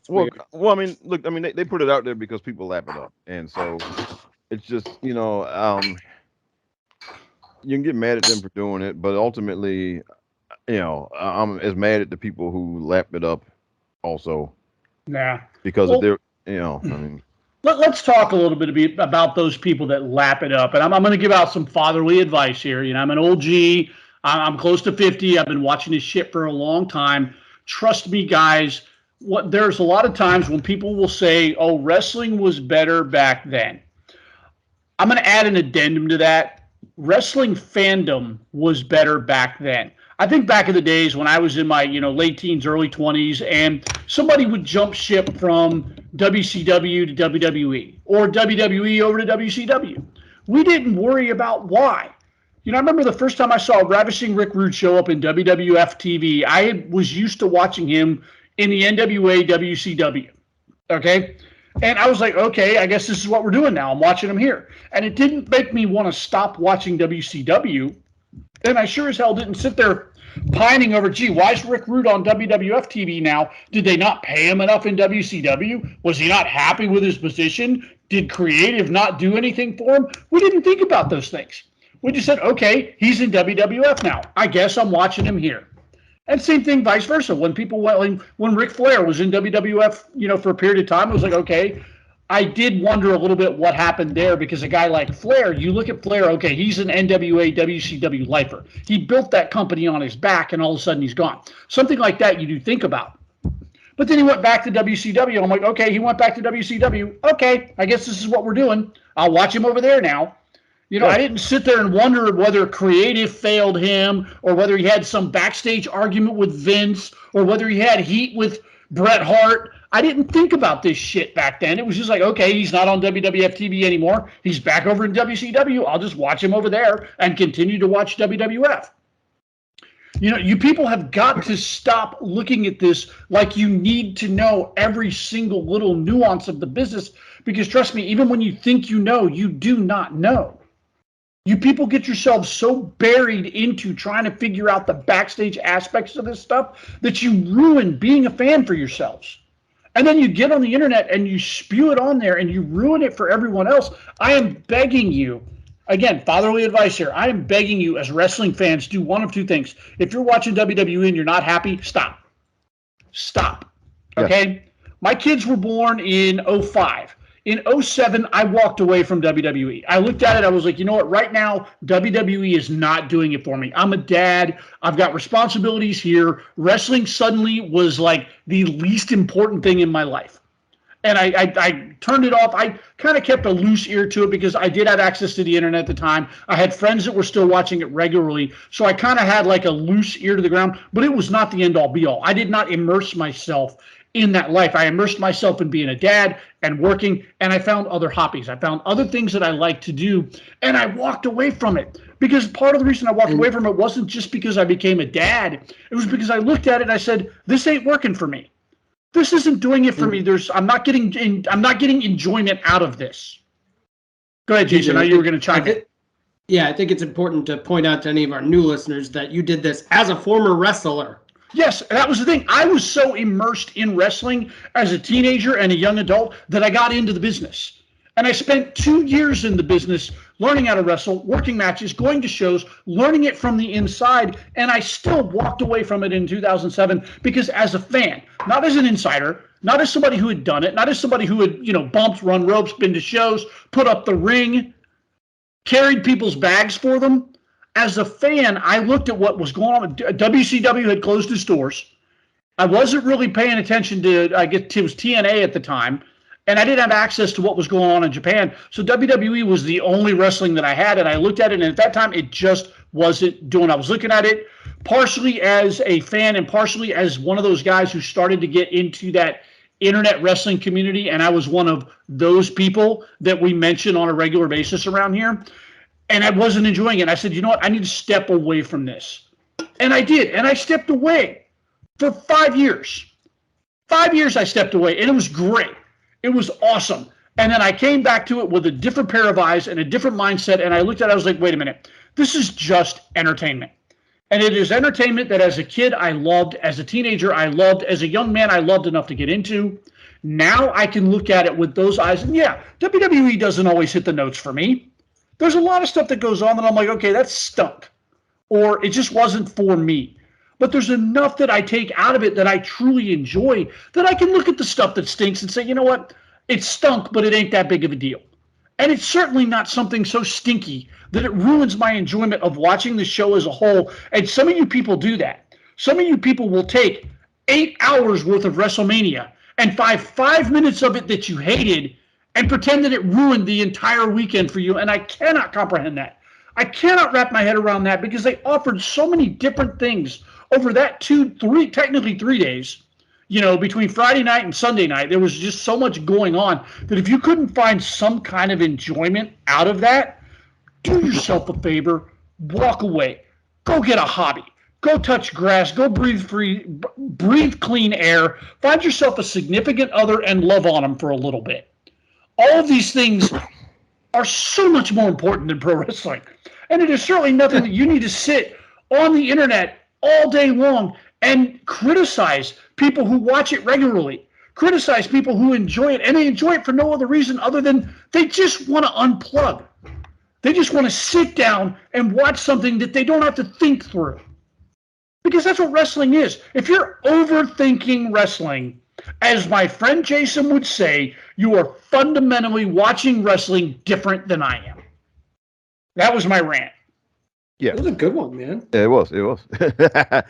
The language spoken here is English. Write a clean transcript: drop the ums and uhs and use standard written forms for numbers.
Well, I mean, look, I mean, they put it out there because people lap it up, and so it's just, you can get mad at them for doing it, but ultimately, I'm as mad at the people who lap it up also Nah. because of Well, their, I mean, let's talk a little bit about those people that lap it up. And I'm going to give out some fatherly advice here. I'm an old G. I'm close to 50. I've been watching this shit for a long time. Trust me, guys. There's a lot of times when people will say, "Oh, wrestling was better back then." I'm going to add an addendum to that. Wrestling fandom was better back then. I think back in the days when I was in my late teens, early 20s, and somebody would jump ship from WCW to WWE or WWE over to WCW. We didn't worry about why. I remember the first time I saw Ravishing Rick Rude show up in WWF TV. I was used to watching him in the NWA WCW. Okay. And I was like, okay, I guess this is what we're doing now. I'm watching them here. And it didn't make me want to stop watching WCW. And I sure as hell didn't sit there pining over, gee, why is Rick Rude on WWF TV now? Did they not pay him enough in WCW? Was he not happy with his position? Did creative not do anything for him? We didn't think about those things. We just said, okay, he's in WWF now. I guess I'm watching him here. And same thing, vice versa. When people went, when Ric Flair was in WWF, for a period of time, it was like, okay, I did wonder a little bit what happened there because a guy like Flair, you look at Flair, okay, he's an NWA, WCW lifer. He built that company on his back, and all of a sudden he's gone. Something like that you do think about. But then he went back to WCW, and I'm like, okay, he went back to WCW. Okay, I guess this is what we're doing. I'll watch him over there now. I yeah, didn't sit there and wonder whether creative failed him or whether he had some backstage argument with Vince or whether he had heat with Bret Hart. I didn't think about this shit back then. It was just like, okay, he's not on WWF TV anymore. He's back over in WCW. I'll just watch him over there and continue to watch WWF. You people have got to stop looking at this like you need to know every single little nuance of the business because trust me, even when you think you know, you do not know. You people get yourselves so buried into trying to figure out the backstage aspects of this stuff that you ruin being a fan for yourselves. And then you get on the internet and you spew it on there and you ruin it for everyone else. I am begging you, again, fatherly advice here. I am begging you as wrestling fans, do one of two things. If you're watching WWE and you're not happy, stop. Stop. yes, Okay? My kids were born in '05. In '07, I walked away from WWE. I looked at it. I was like, you know what? Right now, WWE is not doing it for me. I'm a dad. I've got responsibilities here. Wrestling suddenly was like the least important thing in my life. And I turned it off. I kind of kept a loose ear to it because I did have access to the internet at the time. I had friends that were still watching it regularly. So I kind of had like a loose ear to the ground, but it was not the end all be all. I did not immerse myself in that life. I immersed myself in being a dad and working, and I found other hobbies. I found other things that I like to do, and I walked away from it. Because part of the reason I walked away from it wasn't just because I became a dad. It was because I looked at it and I said, this ain't working for me. This isn't doing it for me. I'm not getting enjoyment out of this. Go ahead, Jason. I know you were going to chime in. Yeah, I think it's important to point out to any of our new listeners that you did this as a former wrestler. Yes, that was the thing. I was so immersed in wrestling as a teenager and a young adult that I got into the business. And I spent 2 years in the business learning how to wrestle, working matches, going to shows, learning it from the inside. And I still walked away from it in 2007 because as a fan, not as an insider, not as somebody who had done it, not as somebody who had, bumped, run ropes, been to shows, put up the ring, carried people's bags for them. As a fan, I looked at what was going on. WCW had closed its doors. I wasn't really paying attention to, I guess it was TNA at the time, and I didn't have access to what was going on in Japan. So WWE was the only wrestling that I had, and I looked at it, and at that time, it just wasn't doing. I was looking at it partially as a fan and partially as one of those guys who started to get into that internet wrestling community, and I was one of those people that we mention on a regular basis around here. And I wasn't enjoying it. I said, you know what? I need to step away from this. And I did. And I stepped away for 5 years. 5 years I stepped away, and it was great. It was awesome. And then I came back to it with a different pair of eyes and a different mindset, and I looked at it, I was like, wait a minute. This is just entertainment. And it is entertainment that as a kid I loved, as a teenager I loved, as a young man I loved enough to get into. Now I can look at it with those eyes. And yeah, WWE doesn't always hit the notes for me. There's a lot of stuff that goes on that I'm like, okay, that stunk. Or it just wasn't for me. But there's enough that I take out of it that I truly enjoy that I can look at the stuff that stinks and say, you know what? It stunk, but it ain't that big of a deal. And it's certainly not something so stinky that it ruins my enjoyment of watching the show as a whole. And some of you people do that. Some of you people will take 8 hours worth of WrestleMania and 5 minutes of it that you hated and pretend that it ruined the entire weekend for you. And I cannot comprehend that. I cannot wrap my head around that because they offered so many different things over that technically 3 days. You know, between Friday night and Sunday night, there was just so much going on that if you couldn't find some kind of enjoyment out of that, do yourself a favor, walk away, go get a hobby, go touch grass, go breathe clean air, find yourself a significant other and love on them for a little bit. All of these things are so much more important than pro wrestling. And it is certainly nothing that you need to sit on the internet all day long and criticize people who watch it regularly, criticize people who enjoy it, and they enjoy it for no other reason other than they just want to unplug. They just want to sit down and watch something that they don't have to think through. Because that's what wrestling is. If you're overthinking wrestling, as my friend Jason would say, you are fundamentally watching wrestling different than I am. That was my rant. Yeah. That was a good one, man. It was. But